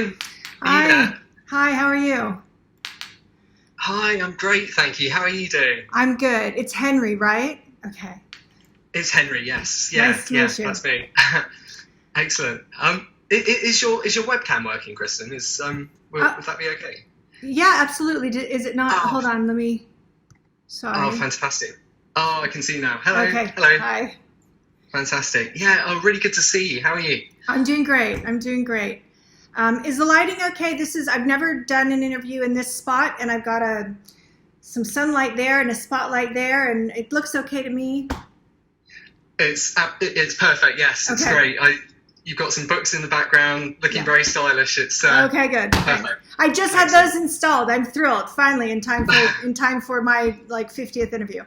you Hi. there? Hi, how are you? Hi, I'm great, thank you. How are you doing? I'm good. It's Henry, right? Okay. It's Henry, yes. Yeah, Nice to yeah, meet you. that's me. Excellent. Is your webcam working, Kristen? Uh, Would that be okay? yeah, absolutely. Is it not? Oh, Hold on, let me. oh, Sorry. fantastic. Oh, I can see now. Hello, Okay. hello. Hi. Fantastic. Yeah, oh, really good to see you. How are you? I'm doing great. I'm doing great. Is the lighting okay? I've never done an interview in this spot, and I've got some sunlight there and a spotlight there, and it looks okay to me. It's perfect. Yes, it's Okay. great. You've got some books in the background, looking Yeah. very stylish. It's Okay, good. Thanks. perfect. I just had Excellent. those installed. I'm thrilled. Finally, in time for my like 50th interview.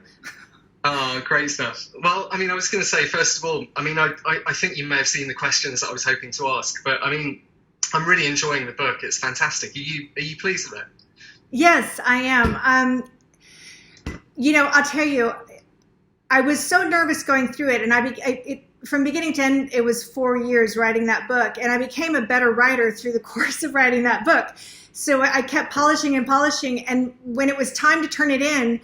Oh, great stuff. Well, I mean, I was going to say, first of all, I mean, I think you may have seen the questions that I was hoping to ask, but I mean, I'm really enjoying the book. It's fantastic. Are you pleased with it? Yes, I am. I'll tell you, I was so nervous going through it, and from beginning to end, it was 4 years writing that book, and I became a better writer through the course of writing that book. So I kept polishing and polishing, and when it was time to turn it in,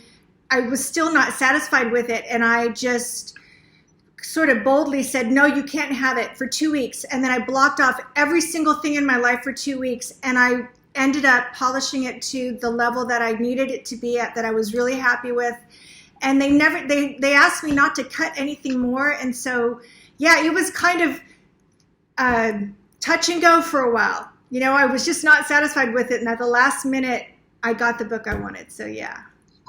I was still not satisfied with it, and I just sort of boldly said, no, you can't have it for 2 weeks. And then I blocked off every single thing in my life for 2 weeks, and I ended up polishing it to the level that I needed it to be at, that I was really happy with. And they asked me not to cut anything more. And so, yeah, it was kind of touch and go for a while. I was just not satisfied with it. And at the last minute, I got the book I wanted. So, yeah.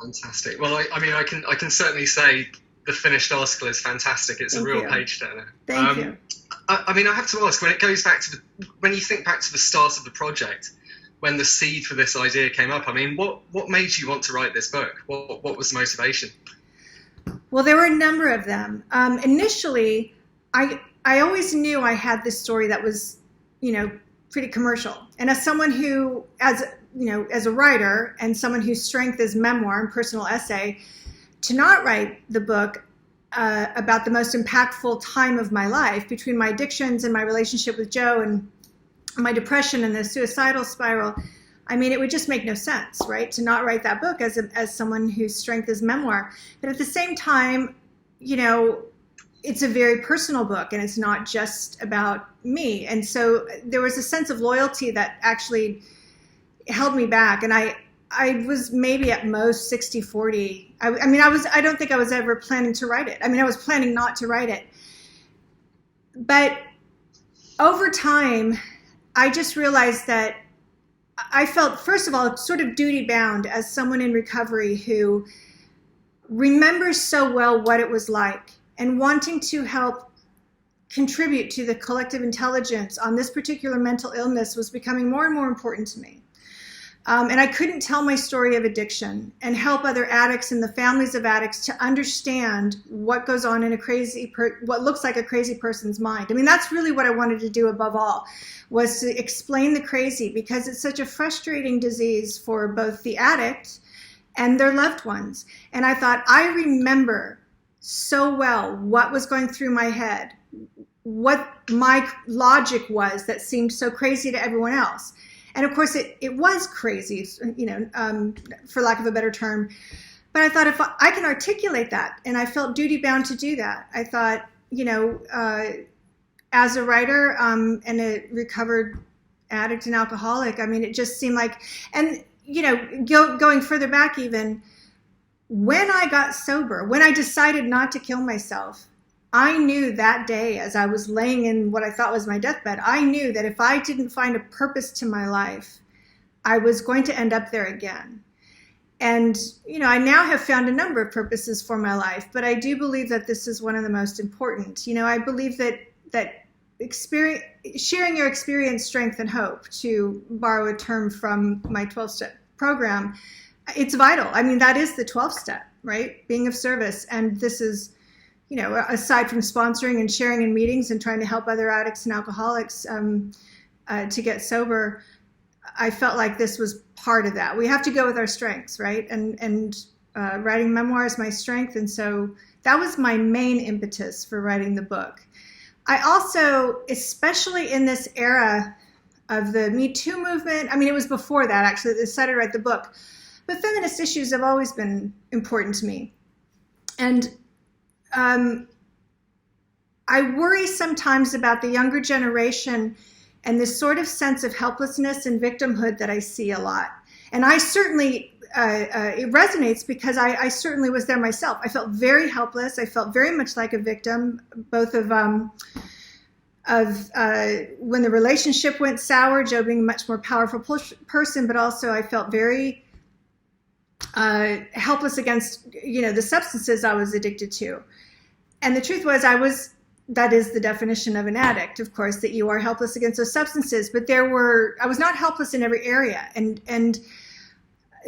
Fantastic. Well, I mean, I can certainly say the finished article is fantastic. It's a Thank real you. page turner. Thank you. I mean, I have to ask, when you think back to the start of the project, when the seed for this idea came up, I mean, what made you want to write this book? What was the motivation? Well, there were a number of them. Initially, I always knew I had this story that was, pretty commercial. And as someone who, as a writer and someone whose strength is memoir and personal essay, to not write the book about the most impactful time of my life, between my addictions and my relationship with Joe and my depression and the suicidal spiral, I mean, it would just make no sense, right? To not write that book as someone whose strength is memoir. But at the same time, it's a very personal book, and it's not just about me. And so there was a sense of loyalty that actually held me back. And I was maybe at most 60-40. I don't think I was ever planning to write it. I mean, I was planning not to write it. But over time, I just realized that I felt, first of all, sort of duty bound as someone in recovery who remembers so well what it was like, and wanting to help contribute to the collective intelligence on this particular mental illness was becoming more and more important to me. And I couldn't tell my story of addiction and help other addicts and the families of addicts to understand what goes on in what looks like a crazy person's mind. I mean, that's really what I wanted to do above all, was to explain the crazy, because it's such a frustrating disease for both the addict and their loved ones. And I thought, I remember so well what was going through my head, what my logic was that seemed so crazy to everyone else. And of course, it was crazy, for lack of a better term. But I thought, if I can articulate that, and I felt duty bound to do that, I thought, as a writer and a recovered addict and alcoholic, I mean, it just seemed like, and, going further back even, when I got sober, when I decided not to kill myself, I knew that day, as I was laying in what I thought was my deathbed, I knew that if I didn't find a purpose to my life, I was going to end up there again. And, I now have found a number of purposes for my life, but I do believe that this is one of the most important. I believe that sharing your experience, strength, and hope, to borrow a term from my 12-step program, it's vital. I mean, that is the 12th step, right? Being of service. And this is, aside from sponsoring and sharing in meetings and trying to help other addicts and alcoholics to get sober, I felt like this was part of that. We have to go with our strengths, right? And writing memoir is my strength. And so that was my main impetus for writing the book. I also, especially in this era the Me Too movement. I mean, it was before that, actually, that I decided to write the book. But feminist issues have always been important to me. And I worry sometimes about the younger generation and this sort of sense of helplessness and victimhood that I see a lot. And I certainly, it resonates because I certainly was there myself. I felt very helpless. I felt very much like a victim, both of when the relationship went sour, Joe being a much more powerful person, but also I felt very helpless against, the substances I was addicted to. And the truth was, that is the definition of an addict, of course, that you are helpless against those substances. But I was not helpless in every area. And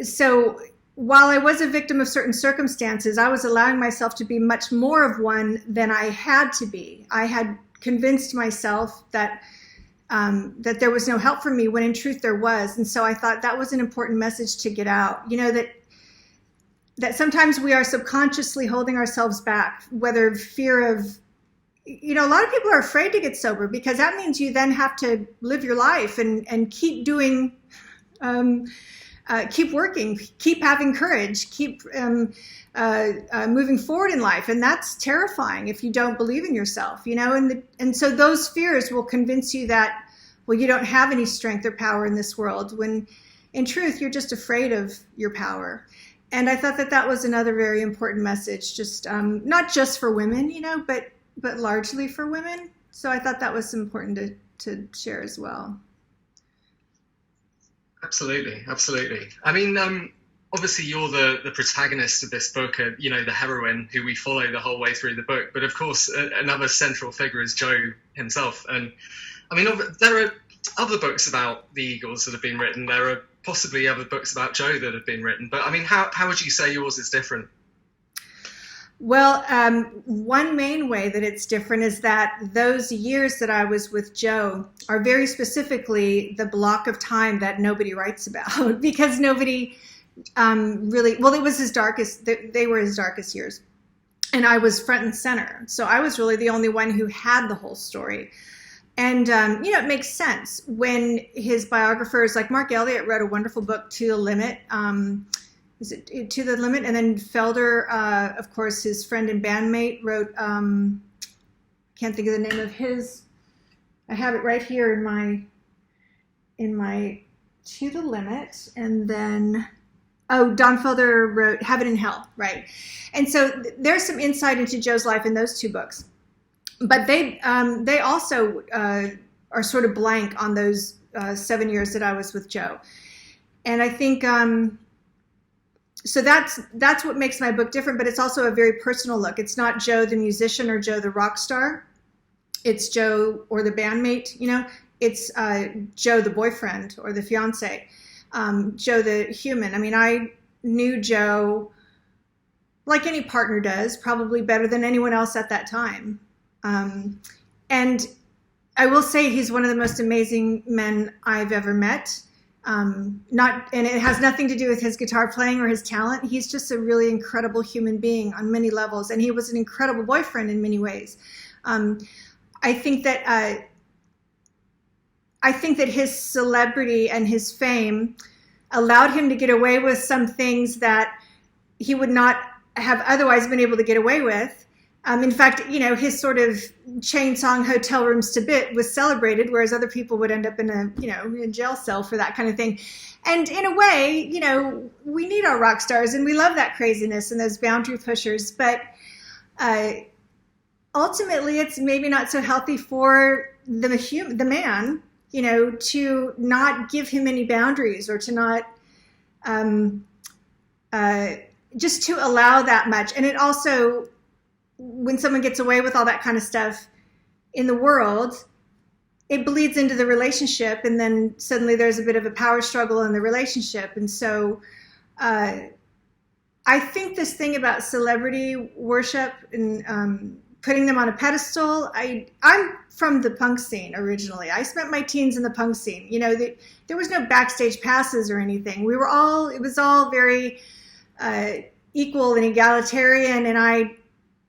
so while I was a victim of certain circumstances, I was allowing myself to be much more of one than I had to be. I had convinced myself that there was no help for me, when in truth there was. And so I thought that was an important message to get out, that sometimes we are subconsciously holding ourselves back, whether fear of, a lot of people are afraid to get sober because that means you then have to live your life and keep doing, keep working, keep having courage, keep moving forward in life. And that's terrifying if you don't believe in yourself, and so those fears will convince you that, well, you don't have any strength or power in this world, when in truth, you're just afraid of your power. And I thought that was another very important message, just not just for women, but largely for women. So I thought that was important to share as well. Absolutely. I mean, obviously you're the protagonist of this book, the heroine who we follow the whole way through the book. But of course, another central figure is Joe himself. And I mean, there are other books about the Eagles that have been written. There are possibly other books about Joe that have been written. But I mean, how would you say yours is different? Well, one main way that it's different is that those years that I was with Joe are very specifically the block of time that nobody writes about, because nobody really, well, it was they were his darkest years. And I was front and center. So I was really the only one who had the whole story. And, it makes sense when his biographers, like Mark Elliott, wrote a wonderful book, To the Limit. Is it To the Limit? And then Felder, of course, his friend and bandmate, wrote, can't think of the name of his, I have it right here in my To the Limit. And then, Don Felder wrote Heaven and Hell, right? And so there's some insight into Joe's life in those two books. But they also are sort of blank on those 7 years that I was with Joe. And I think... So that's what makes my book different, but it's also a very personal look. It's not Joe the musician or Joe the rock star. It's Joe or the bandmate, It's Joe the boyfriend or the fiance, Joe the human. I mean, I knew Joe like any partner does, probably better than anyone else at that time. And I will say he's one of the most amazing men I've ever met. And it has nothing to do with his guitar playing or his talent. He's just a really incredible human being on many levels. And he was an incredible boyfriend in many ways. I think that his celebrity and his fame allowed him to get away with some things that he would not have otherwise been able to get away with. In fact, his sort of chain song "Hotel Rooms to Bit" was celebrated, whereas other people would end up in a jail cell for that kind of thing. And in a way, we need our rock stars, and we love that craziness and those boundary pushers. But ultimately, it's maybe not so healthy for the man, to not give him any boundaries, or to not just to allow that much. And it also, when someone gets away with all that kind of stuff in the world, it bleeds into the relationship, and then suddenly there's a bit of a power struggle in the relationship. And so I think this thing about celebrity worship and putting them on a pedestal, I'm from the punk scene originally. I spent my teens in the punk scene. There was no backstage passes or anything. It was all very equal and egalitarian, and I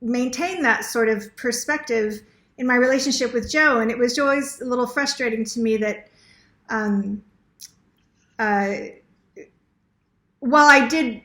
maintain that sort of perspective in my relationship with Joe. And it was always a little frustrating to me that while I did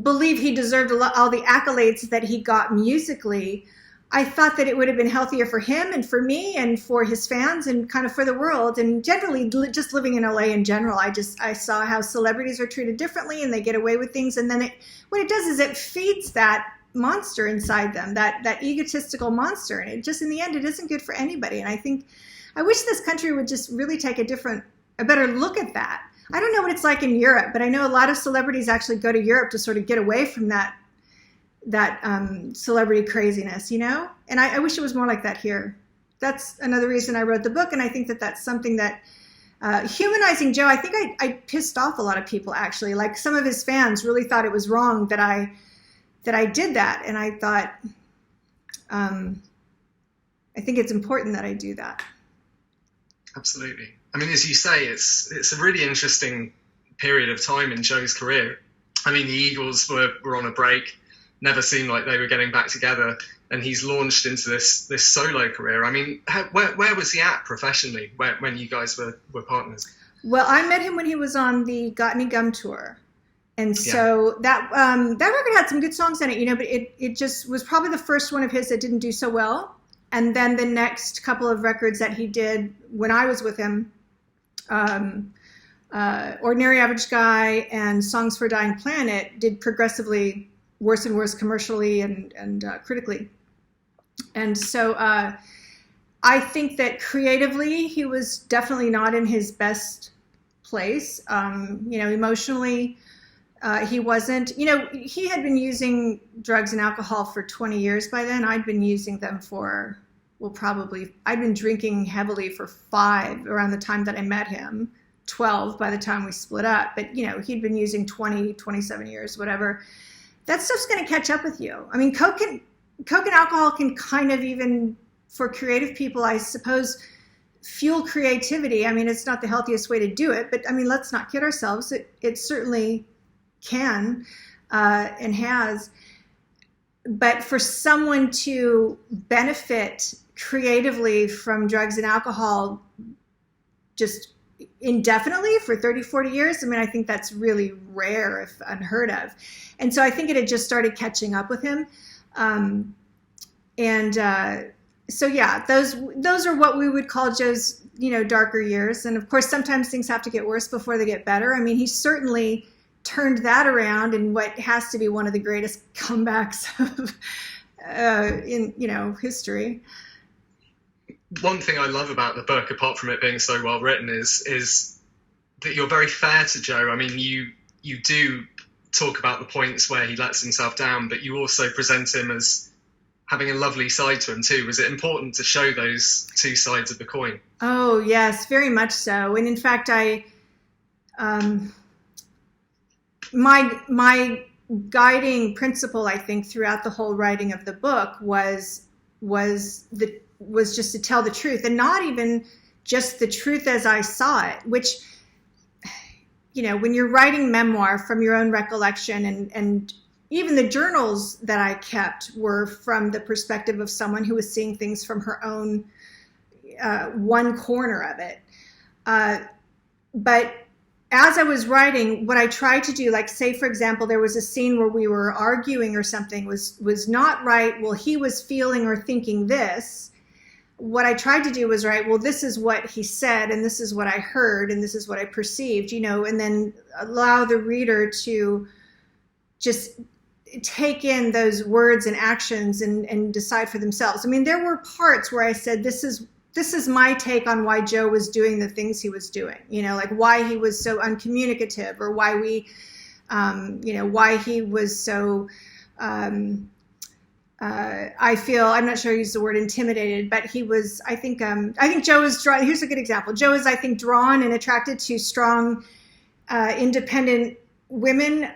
believe he deserved all the accolades that he got musically, I thought that it would have been healthier for him and for me and for his fans and kind of for the world. And generally, just living in LA in general, I saw how celebrities are treated differently and they get away with things. And then what it does is it feeds that monster inside them, that egotistical monster. And it just, in the end, it isn't good for anybody. And I wish this country would just really take a better look at that. I don't know what it's like in Europe, but I know a lot of celebrities actually go to Europe to sort of get away from that celebrity craziness, you know? And I wish it was more like that here. That's another reason I wrote the book. And I think that that's something that, humanizing Joe, I think I pissed off a lot of people, actually. Like, some of his fans really thought it was wrong that I did that. And I thought, I think it's important that I do that. Absolutely. I mean, as you say, it's a really interesting period of time in Joe's career. I mean, the Eagles were on a break, never seemed like they were getting back together, and he's launched into this solo career. I mean, where was he at professionally when you guys were partners? Well, I met him when he was on the Got Any Gum tour. And so that record had some good songs in it, you know, but it just was probably the first one of his that didn't do so well. And then the next couple of records that he did when I was with him, Ordinary Average Guy and Songs for a Dying Planet, did progressively worse and worse commercially and critically. And so I think that creatively he was definitely not in his best place. You know, emotionally, he wasn't. You know, he had been using drugs and alcohol for 20 years by then. I'd been using them for, I'd been drinking heavily for 5 around the time that I met him, 12 by the time we split up. But, you know, he'd been using 20, 27 years, whatever. That stuff's going to catch up with you. I mean, coke and alcohol can kind of, even for creative people, I suppose, fuel creativity. I mean, it's not the healthiest way to do it, but I mean, let's not kid ourselves. It certainly can and has. But for someone to benefit creatively from drugs and alcohol just indefinitely for 30, 40 years, I mean, I think that's really rare, if unheard of. And so I think it had just started catching up with him. So yeah, those are what we would call Joe's, you know, darker years. And of course, sometimes things have to get worse before they get better. I mean, he certainly turned that around in what has to be one of the greatest comebacks of, in, you know, history. One thing I love about the book, apart from it being so well written, is that you're very fair to Joe. I mean, you do talk about the points where he lets himself down, but you also present him as having a lovely side to him too. Was it important to show those two sides of the coin? Oh, yes, very much so. And in fact, my guiding principle, I think, throughout the whole writing of the book was just to tell the truth, and not even just the truth as I saw it, which, you know, when you're writing memoir from your own recollection, and even the journals that I kept were from the perspective of someone who was seeing things from her own one corner of it. But as I was writing, what I tried to do, like, say, for example, there was a scene where we were arguing or something was not right. Well, he was feeling or thinking this. What I tried to do was write, well, this is what he said, and this is what I heard, and this is what I perceived, you know, and then allow the reader to just take in those words and actions and decide for themselves. I mean, there were parts where I said, this is my take on why Joe was doing the things he was doing, you know, like why he was so uncommunicative, or why you know, why he was so, I feel, I'm not sure I used the word intimidated, but he was, I think Joe is drawn. Here's a good example. Joe is, I think, drawn and attracted to strong, independent women.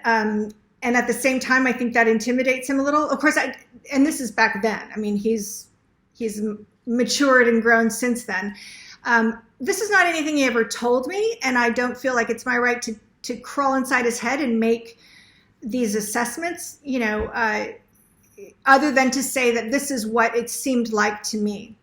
And at the same time, I think that intimidates him a little. Of course, and this is back then. I mean, he's matured and grown since then. This is not anything he ever told me, and I don't feel like it's my right to crawl inside his head and make these assessments, you know, other than to say that this is what it seemed like to me.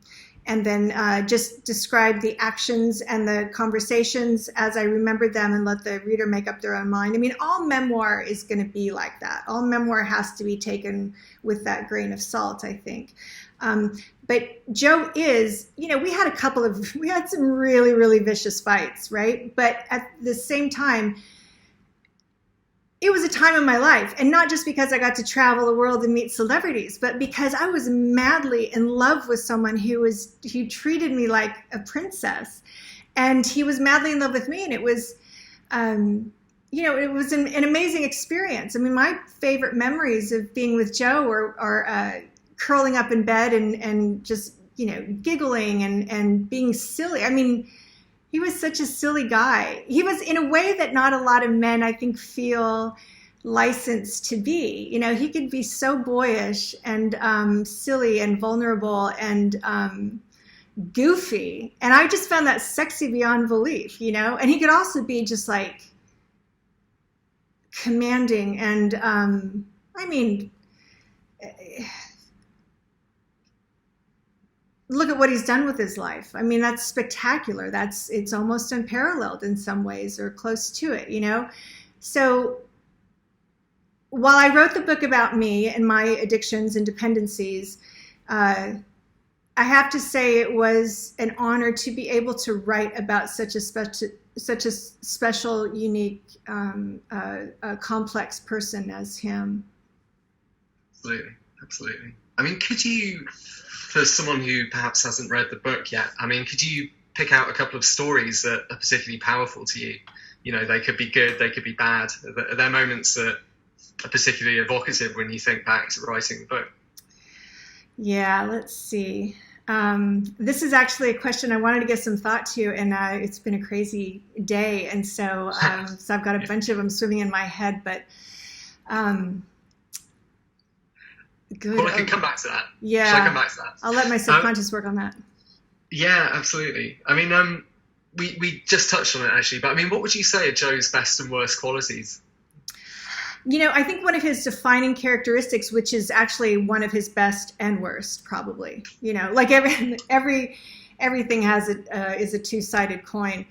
and then just describe the actions and the conversations as I remembered them and let the reader make up their own mind. I mean, all memoir is going to be like that. All memoir has to be taken with that grain of salt, I think. But Joe is, we had some really, really vicious fights, right? But at the same time, it was a time in my life, and not just because I got to travel the world and meet celebrities, but because I was madly in love with someone who treated me like a princess, and he was madly in love with me, and it was, it was an amazing experience. I mean, my favorite memories of being with Joe are curling up in bed and just, giggling and being silly. I mean, he was such a silly guy. He was in a way that not a lot of men, I think, feel licensed to be. He could be so boyish and silly and vulnerable and goofy. And I just found that sexy beyond belief, And he could also be just like commanding and, look at what he's done with his life. I mean, that's spectacular. It's almost unparalleled in some ways, or close to it, So while I wrote the book about me and my addictions and dependencies, I have to say it was an honor to be able to write about such a special, unique, complex person as him. Absolutely. I mean, could you, for someone who perhaps hasn't read the book yet, could you pick out a couple of stories that are particularly powerful to you? They could be good, they could be bad. Are there moments that are particularly evocative when you think back to writing the book? Yeah, let's see. This is actually a question I wanted to give some thought to, and it's been a crazy day, and so I've got a bunch of them swimming in my head, but good. Well, I can come back to that. Yeah. Shall I come back to that? I'll let my subconscious work on that. Yeah, absolutely. I mean, we just touched on it actually, but I mean, what would you say are Joe's best and worst qualities? I think one of his defining characteristics, which is actually one of his best and worst, probably. Like everything has is a two-sided coin.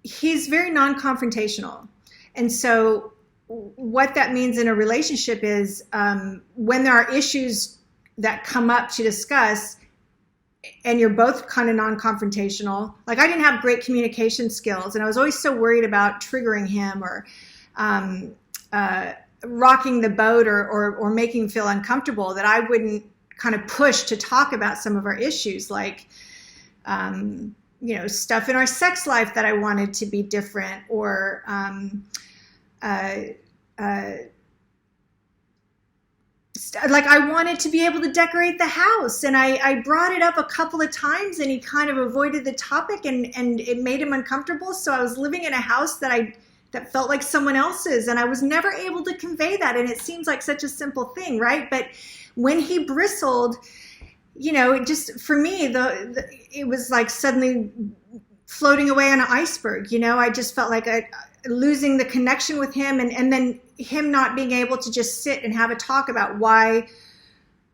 He's very non-confrontational, and so what that means in a relationship is when there are issues that come up to discuss and you're both kind of non-confrontational. Like, I didn't have great communication skills, and I was always so worried about triggering him or rocking the boat or making him feel uncomfortable, that I wouldn't kind of push to talk about some of our issues, like stuff in our sex life that I wanted to be different, or like I wanted to be able to decorate the house, and I brought it up a couple of times, and he kind of avoided the topic, and it made him uncomfortable. So I was living in a house that felt like someone else's, and I was never able to convey that. And it seems like such a simple thing, right? But when he bristled, it just, for me, it was like suddenly floating away on an iceberg. I just felt like losing the connection with him, and then him not being able to just sit and have a talk about why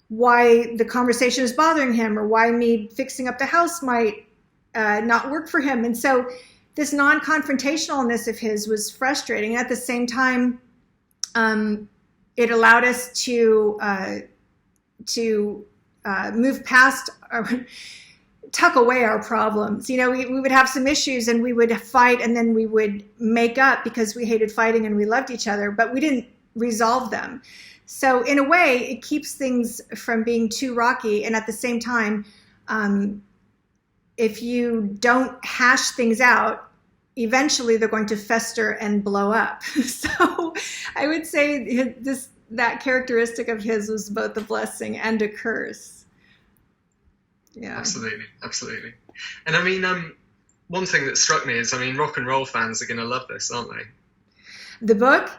the conversation is bothering him, or why me fixing up the house might not work for him. And so this non-confrontationalness of his was frustrating. And at the same time, it allowed us to move past tuck away our problems. We would have some issues and we would fight, and then we would make up because we hated fighting and we loved each other, but we didn't resolve them. So in a way, it keeps things from being too rocky. And at the same time, if you don't hash things out, eventually they're going to fester and blow up. So I would say that characteristic of his was both a blessing and a curse. Yeah. Absolutely. And I mean, one thing that struck me is, rock and roll fans are going to love this, aren't they? The book?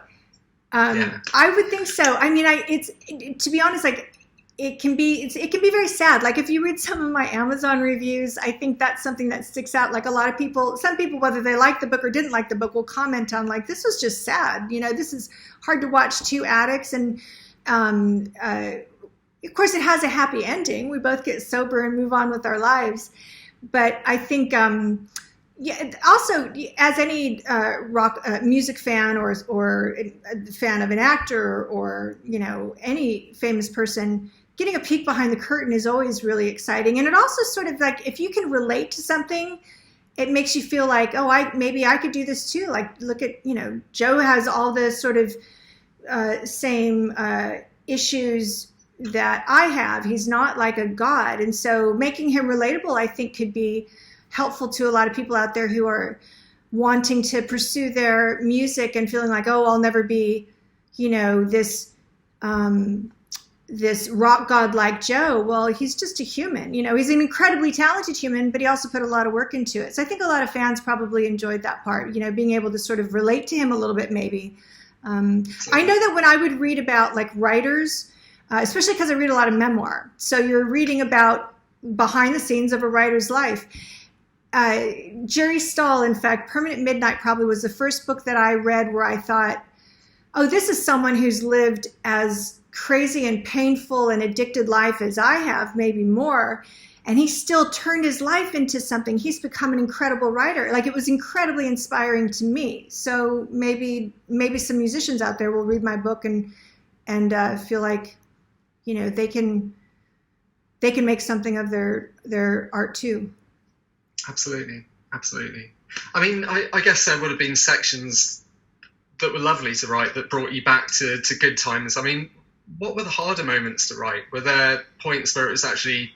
Yeah. I would think so. To be honest, like, it can be very sad. Like, if you read some of my Amazon reviews, I think that's something that sticks out. Like, some people, whether they like the book or didn't like the book, will comment on, like, this was just sad. This is hard to watch two addicts, and of course, it has a happy ending. We both get sober and move on with our lives. But I think, yeah, also, as any rock music fan or a fan of an actor or, you know, any famous person, getting a peek behind the curtain is always really exciting. And it also sort of like, if you can relate to something, it makes you feel like, oh, maybe I could do this too. Like, look at, you know, Joe has all the sort of same issues that I have. He's not like a god. And so making him relatable, I think, could be helpful to a lot of people out there who are wanting to pursue their music and feeling like, oh, I'll never be, you know, this rock god like Joe. Well, he's just a human. You know, he's an incredibly talented human, but he also put a lot of work into it. So I think a lot of fans probably enjoyed that part, you know, being able to sort of relate to him a little bit, maybe. I know that when I would read about like writers, especially because I read a lot of memoir, so you're reading about behind the scenes of a writer's life. Jerry Stahl, in fact, Permanent Midnight probably was the first book that I read where I thought, oh, this is someone who's lived as crazy and painful and addicted life as I have, maybe more. And he still turned his life into something. He's become an incredible writer. Like, it was incredibly inspiring to me. So maybe some musicians out there will read my book and feel like, you know, they can make something of their art too. Absolutely. I mean, I guess there would have been sections that were lovely to write that brought you back to good times. I mean, what were the harder moments to write? Were there points where it was actually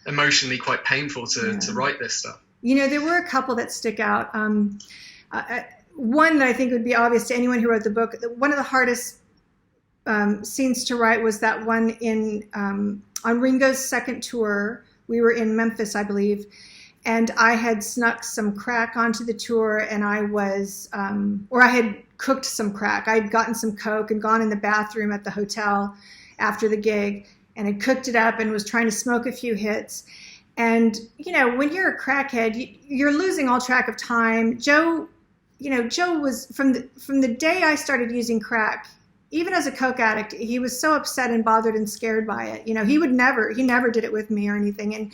emotionally quite painful to write this stuff? You know, there were a couple that stick out. One that I think would be obvious to anyone who wrote the book, one of the hardest scenes to write was that one on Ringo's second tour. We were in Memphis, I believe, and I had snuck some crack onto the tour, and I had cooked some crack. I'd gotten some Coke and gone in the bathroom at the hotel after the gig and had cooked it up and was trying to smoke a few hits. And, you know, when you're a crackhead, you're losing all track of time. Joe was, from the day I started using crack, even as a Coke addict, he was so upset and bothered and scared by it. You know, he never did it with me or anything.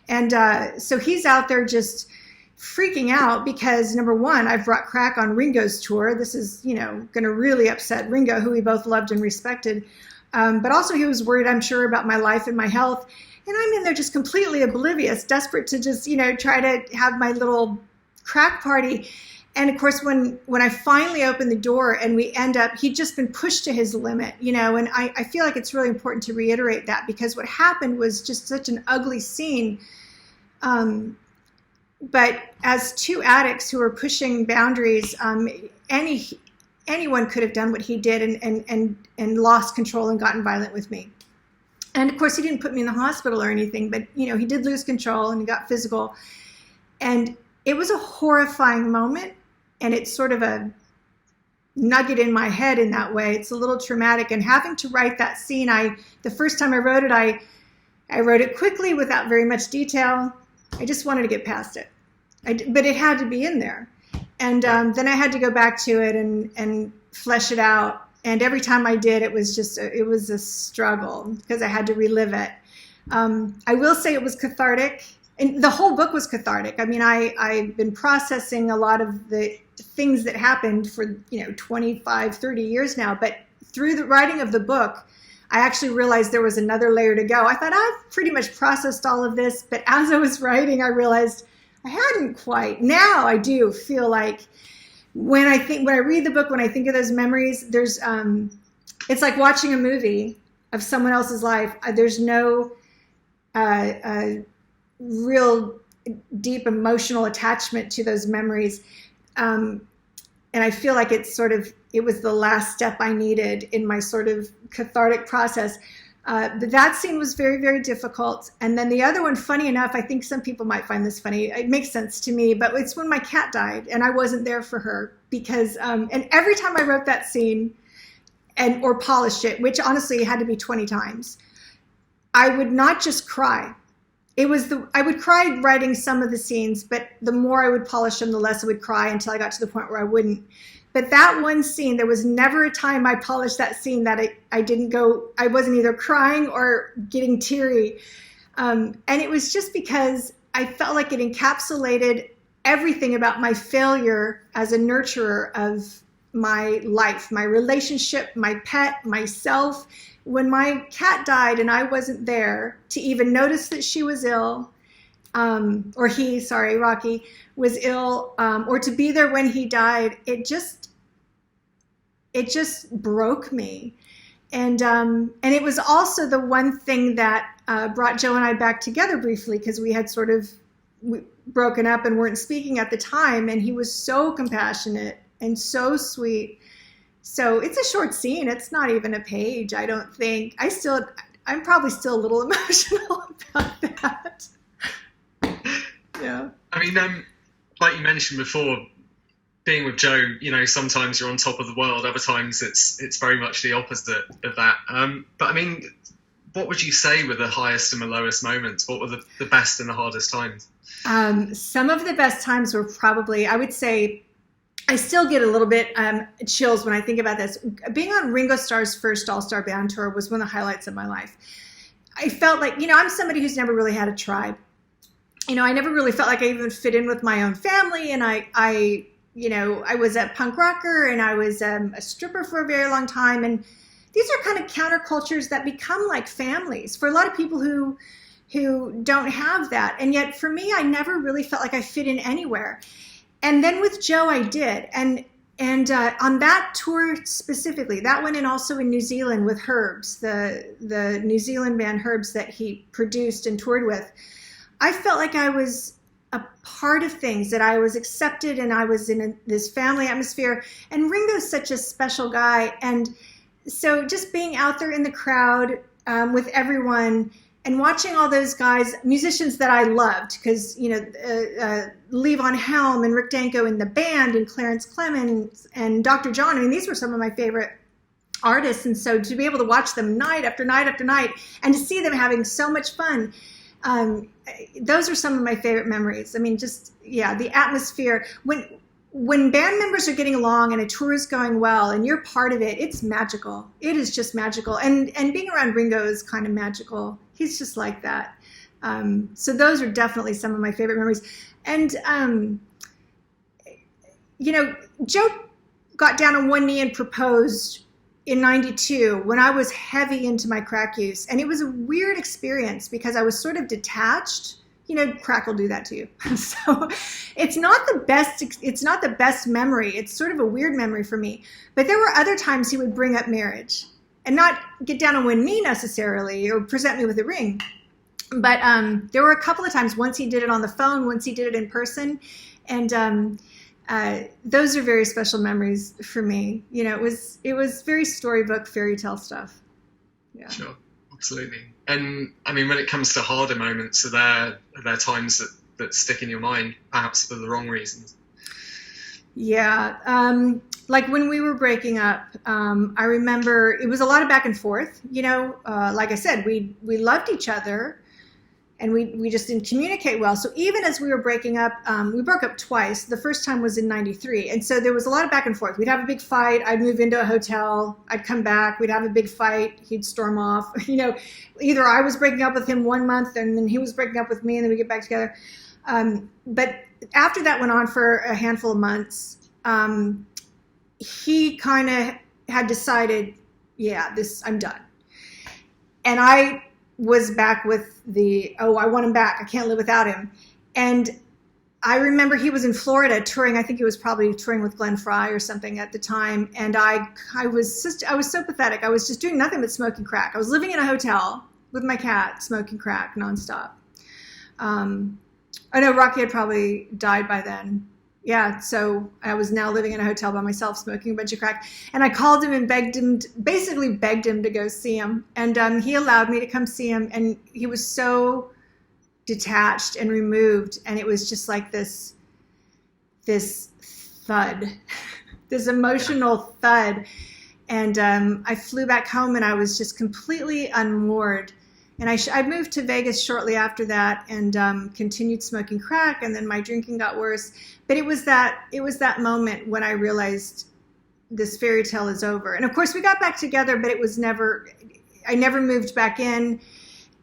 And so he's out there just freaking out because, number one, I've brought crack on Ringo's tour. This is, you know, going to really upset Ringo, who we both loved and respected. But also he was worried, I'm sure, about my life and my health. And I'm in there just completely oblivious, desperate to just, you know, try to have my little crack party. And of course, when I finally opened the door and we end up, he'd just been pushed to his limit, you know, and I feel like it's really important to reiterate that, because what happened was just such an ugly scene. But as two addicts who are pushing boundaries, anyone could have done what he did and lost control and gotten violent with me. And of course, he didn't put me in the hospital or anything, but, you know, he did lose control and he got physical. And it was a horrifying moment. And it's sort of a nugget in my head in that way. It's a little traumatic. And having to write that scene, the first time I wrote it, I wrote it quickly without very much detail. I just wanted to get past it. But it had to be in there. And then I had to go back to it and flesh it out. And every time I did, it was a struggle because I had to relive it. I will say it was cathartic. And the whole book was cathartic. I mean, I've been processing a lot of the things that happened for, 25, 30 years now. But through the writing of the book, I actually realized there was another layer to go. I thought I've pretty much processed all of this. But as I was writing, I realized I hadn't quite. Now I do feel like when I read the book, when I think of those memories, there's, it's like watching a movie of someone else's life. There's no real deep emotional attachment to those memories. And I feel like it was the last step I needed in my sort of cathartic process. But that scene was very, very difficult. And then the other one, funny enough, I think some people might find this funny. It makes sense to me, but it's when my cat died and I wasn't there for her because, and every time I wrote that scene or polished it, which honestly had to be 20 times, I would not just cry. I would cry writing some of the scenes, but the more I would polish them, the less I would cry until I got to the point where I wouldn't. But that one scene, there was never a time I polished that scene that I wasn't either crying or getting teary. And it was just because I felt like it encapsulated everything about my failure as a nurturer of my life, my relationship, my pet, myself. When my cat died and I wasn't there to even notice that she was ill, Rocky was ill, or to be there when he died, it just broke me. And it was also the one thing that brought Joe and I back together briefly, because we had sort of broken up and weren't speaking at the time. And he was so compassionate and so sweet. So it's a short scene. It's not even a page, I don't think. I'm probably still a little emotional about that. Yeah. I mean, like you mentioned before, being with Joe, you know, sometimes you're on top of the world, other times it's very much the opposite of that. But I mean, what would you say were the highest and the lowest moments? What were the best and the hardest times? Some of the best times were probably, I would say, I still get a little bit chills when I think about this. Being on Ringo Starr's first All-Star Band tour was one of the highlights of my life. I felt like, you know, I'm somebody who's never really had a tribe. You know, I never really felt like I even fit in with my own family. And I was a punk rocker and I was a stripper for a very long time. And these are kind of countercultures that become like families for a lot of people who don't have that. And yet for me, I never really felt like I fit in anywhere. And then with Joe, I did. And on that tour specifically, that one, and also in New Zealand with Herbs, the New Zealand band Herbs that he produced and toured with, I felt like I was a part of things, that I was accepted and I was in this family atmosphere. And Ringo's such a special guy. And so just being out there in the crowd with everyone and watching all those guys, musicians that I loved, because, you know, Levon Helm and Rick Danko in the band and Clarence Clemens and Dr. John, I mean, these were some of my favorite artists. And so to be able to watch them night after night after night and to see them having so much fun, those are some of my favorite memories. I mean, just, yeah, the atmosphere. When band members are getting along and a tour is going well and you're part of it, it's magical. It is just magical. And being around Ringo is kind of magical. He's just like that. So those are definitely some of my favorite memories. And, you know, Joe got down on one knee and proposed in 92 when I was heavy into my crack use. And it was a weird experience because I was sort of detached. You know, crack will do that to you. So it's not the best memory. It's sort of a weird memory for me. But there were other times he would bring up marriage and not get down on one knee necessarily or present me with a ring. But there were a couple of times. Once he did it on the phone, once he did it in person. And those are very special memories for me. You know, it was very storybook, fairy tale stuff. Yeah. Sure, absolutely. And I mean, when it comes to harder moments, are there times that stick in your mind, perhaps for the wrong reasons? Yeah. Like when we were breaking up, I remember it was a lot of back and forth. You know, like I said, we loved each other and we just didn't communicate well. So even as we were breaking up, we broke up twice. The first time was in 93. And so there was a lot of back and forth. We'd have a big fight. I'd move into a hotel. I'd come back. We'd have a big fight. He'd storm off. You know, either I was breaking up with him 1 month and then he was breaking up with me and then we get back together. But after that went on for a handful of months, he kind of had decided, yeah, I'm done. And I was back with I want him back. I can't live without him. And I remember he was in Florida touring. I think he was probably touring with Glenn Frey or something at the time. And I was so pathetic. I was just doing nothing but smoking crack. I was living in a hotel with my cat, smoking crack nonstop. I know Rocky had probably died by then. Yeah, so I was now living in a hotel by myself, smoking a bunch of crack. And I called him and basically begged him to go see him. And he allowed me to come see him. And he was so detached and removed. And it was just like this thud, this emotional thud. And I flew back home and I was just completely unmoored. And I moved to Vegas shortly after that and continued smoking crack. And then my drinking got worse. But it was that moment when I realized this fairy tale is over. And of course we got back together, but I never moved back in.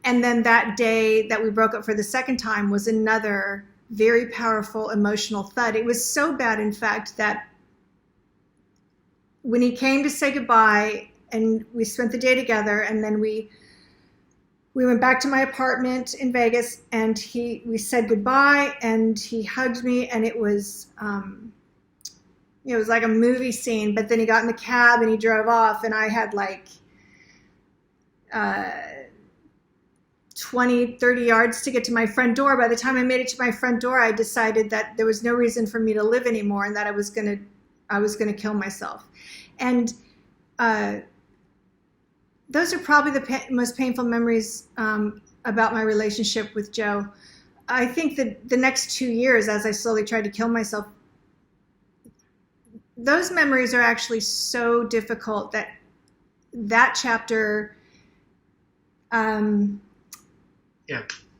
And then that day that we broke up for the second time was another very powerful emotional thud. It was so bad, in fact, that when he came to say goodbye and we spent the day together, and then we went back to my apartment in Vegas, and we said goodbye, and he hugged me, and it was it was like a movie scene. But then he got in the cab and he drove off, and I had like 20, 30 yards to get to my front door. By the time I made it to my front door, I decided that there was no reason for me to live anymore, and that I was gonna kill myself. And those are probably the most painful memories about my relationship with Joe. I think that the next 2 years, as I slowly tried to kill myself, those memories are actually so difficult that chapter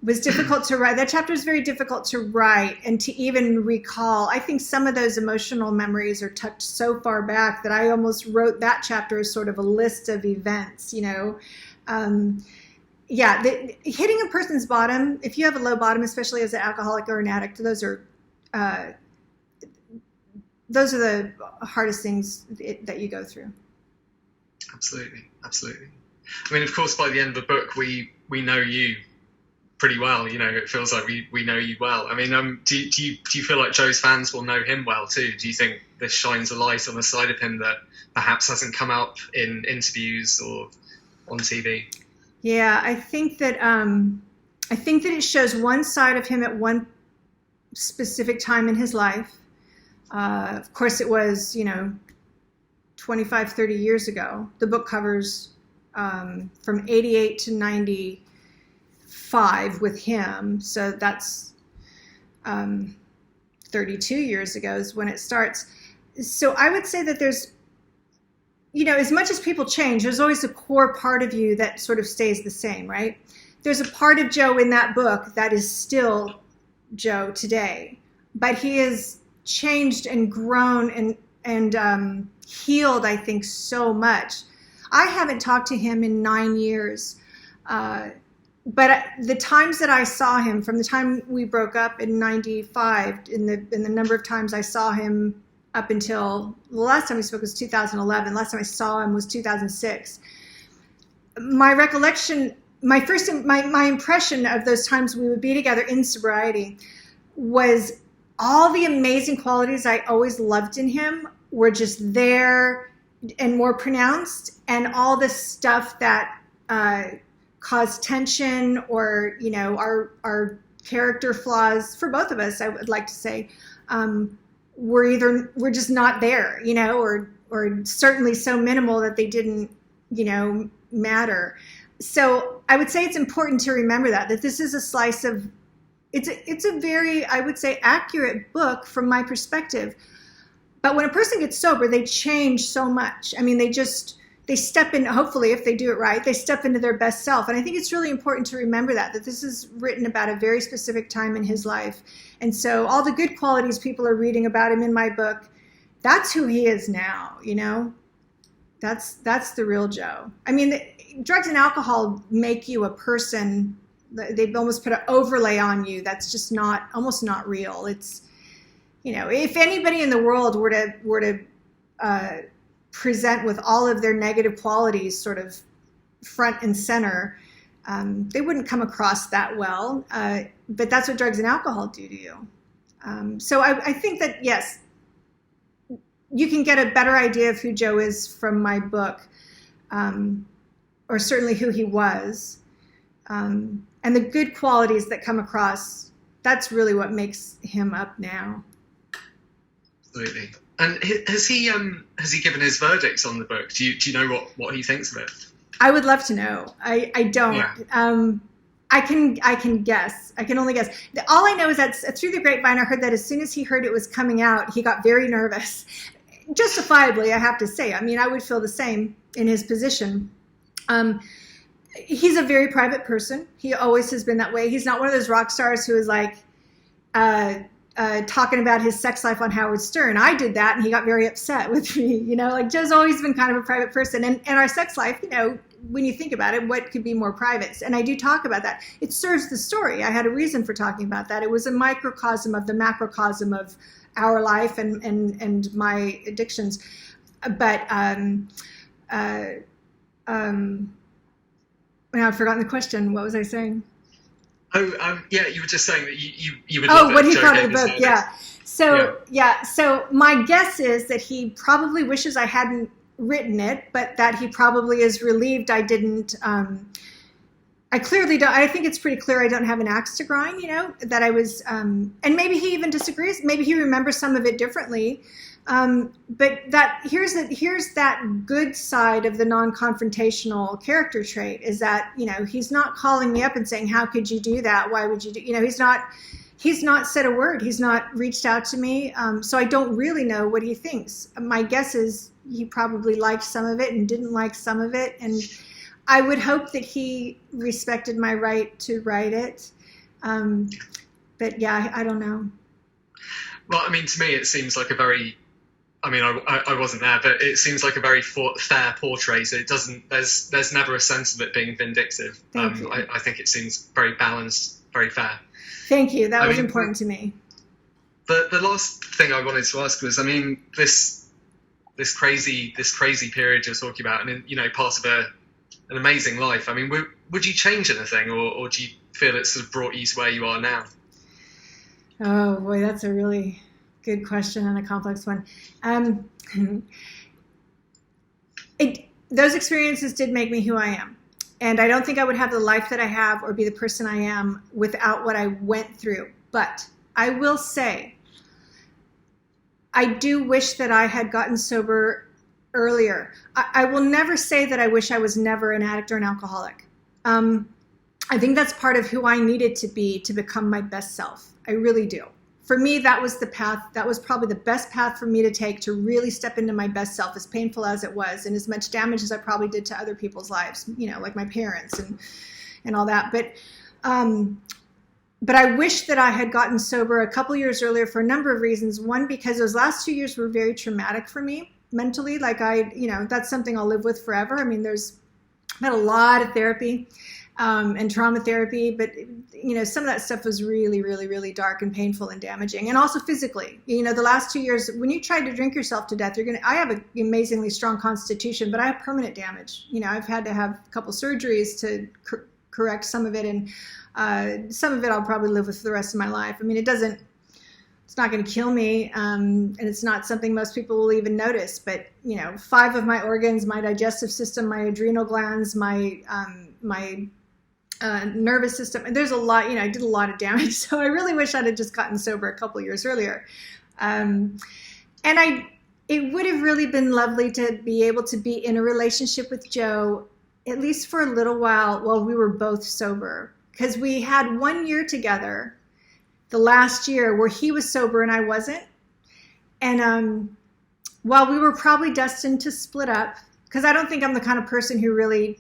was difficult to write. That chapter is very difficult to write and to even recall. I think some of those emotional memories are tucked so far back that I almost wrote that chapter as sort of a list of events, hitting a person's bottom, if you have a low bottom, especially as an alcoholic or an addict, those are the hardest things that you go through. Absolutely. I mean, of course, by the end of the book, we know you pretty well. It feels like we know you well. I mean, do you feel like Joe's fans will know him well too? Do you think this shines a light on a side of him that perhaps hasn't come up in interviews or on TV? Yeah, I think that it shows one side of him at one specific time in his life. Of course, it was 25, 30 years ago. The book covers from 88 to 95 with him. So that's 32 years ago is when it starts. So I would say that there's, as much as people change, there's always a core part of you that sort of stays the same, right? There's a part of Joe in that book that is still Joe today, but he has changed and grown and healed, I think, so much. I haven't talked to him in 9 years, but the times that I saw him, from the time we broke up in 95, in the number of times I saw him up until the last time we spoke was 2011. Last time I saw him was 2006. My recollection, my impression of those times we would be together in sobriety was all the amazing qualities I always loved in him were just there and more pronounced, and all the stuff that caused tension or our character flaws for both of us, I would like to say, were just not there, or certainly so minimal that they didn't matter. So I would say it's important to remember that this is a slice of, it's a very, I would say, accurate book from my perspective. But when a person gets sober, they change so much. I mean, they step in, hopefully, if they do it right, they step into their best self. And I think it's really important to remember that this is written about a very specific time in his life. And so all the good qualities people are reading about him in my book, that's who he is now, That's the real Joe. I mean, drugs and alcohol make you a person. They've almost put an overlay on you that's just almost not real. It's, if anybody in the world were to present with all of their negative qualities sort of front and center, they wouldn't come across that well. But that's what drugs and alcohol do to you. So I think that, yes, you can get a better idea of who Joe is from my book, or certainly who he was. And the good qualities that come across, that's really what makes him up now. Absolutely. And has he given his verdicts on the book? Do you know what he thinks of it? I would love to know. I don't. Yeah. I can guess. I can only guess. All I know is that through the grapevine, I heard that as soon as he heard it was coming out, he got very nervous. Justifiably, I have to say. I mean, I would feel the same in his position. He's a very private person. He always has been that way. He's not one of those rock stars who is like, talking about his sex life on Howard Stern. I did that, and he got very upset with me. Like Joe's always been kind of a private person, and our sex life, when you think about it, what could be more private? And I do talk about that. It serves the story. I had a reason for talking about that. It was a microcosm of the macrocosm of our life and my addictions. But now I've forgotten the question. What was I saying? Oh, yeah, you were just saying that you would love it. Oh, what he thought of the book, yeah. So my guess is that he probably wishes I hadn't written it, but that he probably is relieved I didn't. I clearly don't. I think it's pretty clear I don't have an axe to grind, that I was, and maybe he even disagrees. Maybe he remembers some of it differently. But here's that good side of the non-confrontational character trait is that, he's not calling me up and saying, how could you do that? Why would you do, he's not said a word. He's not reached out to me. So I don't really know what he thinks. My guess is he probably liked some of it and didn't like some of it. And I would hope that he respected my right to write it. But yeah, I don't know. Well, I mean, to me, it seems like I wasn't there, but it seems like a very fair portrait. It doesn't. There's never a sense of it being vindictive. I think it seems very balanced, very fair. Thank you. That was important to me. The last thing I wanted to ask was, this crazy period you're talking about, and part of an amazing life. Would you change anything, or do you feel it's sort of brought you to where you are now? Oh boy, that's a really good question and a complex one. Those experiences did make me who I am. And I don't think I would have the life that I have or be the person I am without what I went through. But I will say, I do wish that I had gotten sober earlier. I will never say that I wish I was never an addict or an alcoholic. I think that's part of who I needed to be to become my best self. I really do. For me, that was the path. That was probably the best path for me to take to really step into my best self, as painful as it was, and as much damage as I probably did to other people's lives, like my parents and all that. But I wish that I had gotten sober a couple years earlier for a number of reasons. One, because those last 2 years were very traumatic for me mentally. Like that's something I'll live with forever. I've had a lot of therapy. And trauma therapy, but some of that stuff was really, really, really dark and painful and damaging, and also physically. The last 2 years, when you try to drink yourself to death, I have an amazingly strong constitution, but I have permanent damage. I've had to have a couple surgeries to correct some of it, and some of it I'll probably live with for the rest of my life. It's not going to kill me, and it's not something most people will even notice. But 5 of my organs, my digestive system, my adrenal glands, my nervous system, and there's a lot. I did a lot of damage, so I really wish I'd have just gotten sober a couple years earlier. It would have really been lovely to be able to be in a relationship with Joe, at least for a little while we were both sober, because we had 1 year together, the last year, where he was sober and I wasn't. And while we were probably destined to split up, because I don't think I'm the kind of person who really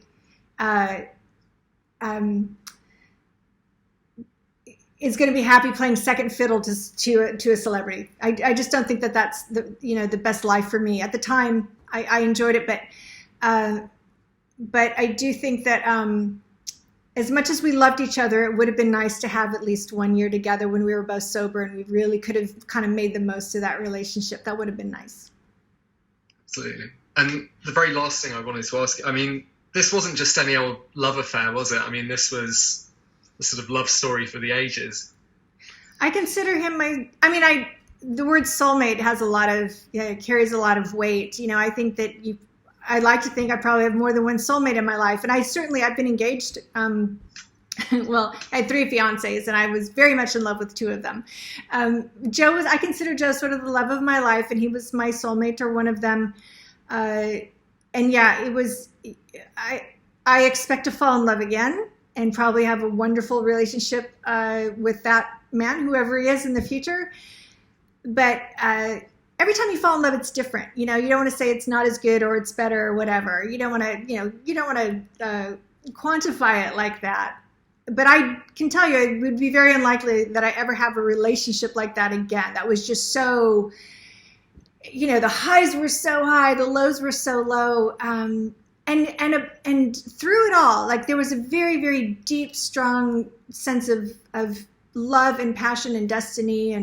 is going to be happy playing second fiddle to a celebrity. I just don't think that that's the best life for me. At the time, I enjoyed it, but I do think that as much as we loved each other, it would have been nice to have at least 1 year together when we were both sober, and we really could have kind of made the most of that relationship. That would have been nice. Absolutely. And the very last thing I wanted to ask, this wasn't just any old love affair, was it? This was a sort of love story for the ages. I consider him the word soulmate has carries a lot of weight. I think that I'd like to think I probably have more than one soulmate in my life. And I've been engaged. I had 3 fiancés, and I was very much in love with 2 of them. I consider Joe sort of the love of my life, and he was my soulmate, or one of them. It was, I expect to fall in love again and probably have a wonderful relationship with that man, whoever he is in the future. But every time you fall in love, it's different. You don't want to say it's not as good or it's better or whatever. You don't want to, quantify it like that. but I can tell you, it would be very unlikely that I ever have a relationship like that again. That was just so, the highs were so high, the lows were so low. And through it all, like, there was a very, very deep, strong sense of love and passion and destiny.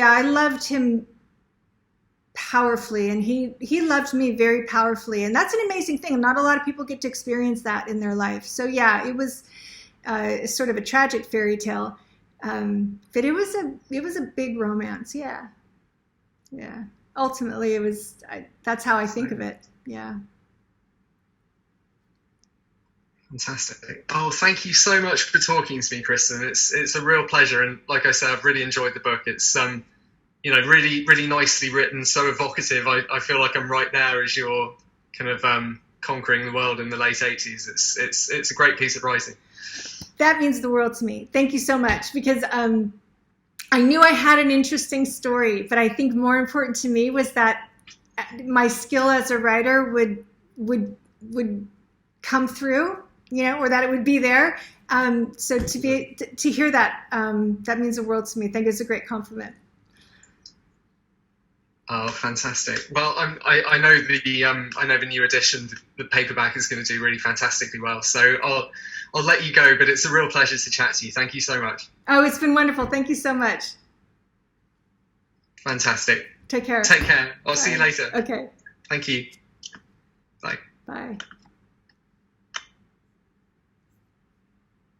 I loved him powerfully, and he loved me very powerfully. And that's an amazing thing. Not a lot of people get to experience that in their life. So yeah, it was sort of a tragic fairy tale. But it was a big romance. Yeah. Ultimately, that's how I think of it. Yeah. Fantastic. Oh, thank you so much for talking to me, Kristin. It's a real pleasure. And like I said, I've really enjoyed the book. It's, really, really nicely written, so evocative. I feel like I'm right there as you're kind of conquering the world in the late 80s. It's a great piece of writing. That means the world to me. Thank you so much, because I knew I had an interesting story, but I think more important to me was that my skill as a writer would come through, or that it would be there. So to hear that, that means the world to me. I think it's a great compliment. Oh, fantastic! Well, I know the new edition, the paperback, is going to do really fantastically well. So I'll let you go, but it's a real pleasure to chat to you. Thank you so much. Oh, it's been wonderful. Thank you so much. Fantastic. Take care. Take care. I'll see you later. Okay. Thank you. Bye. Bye.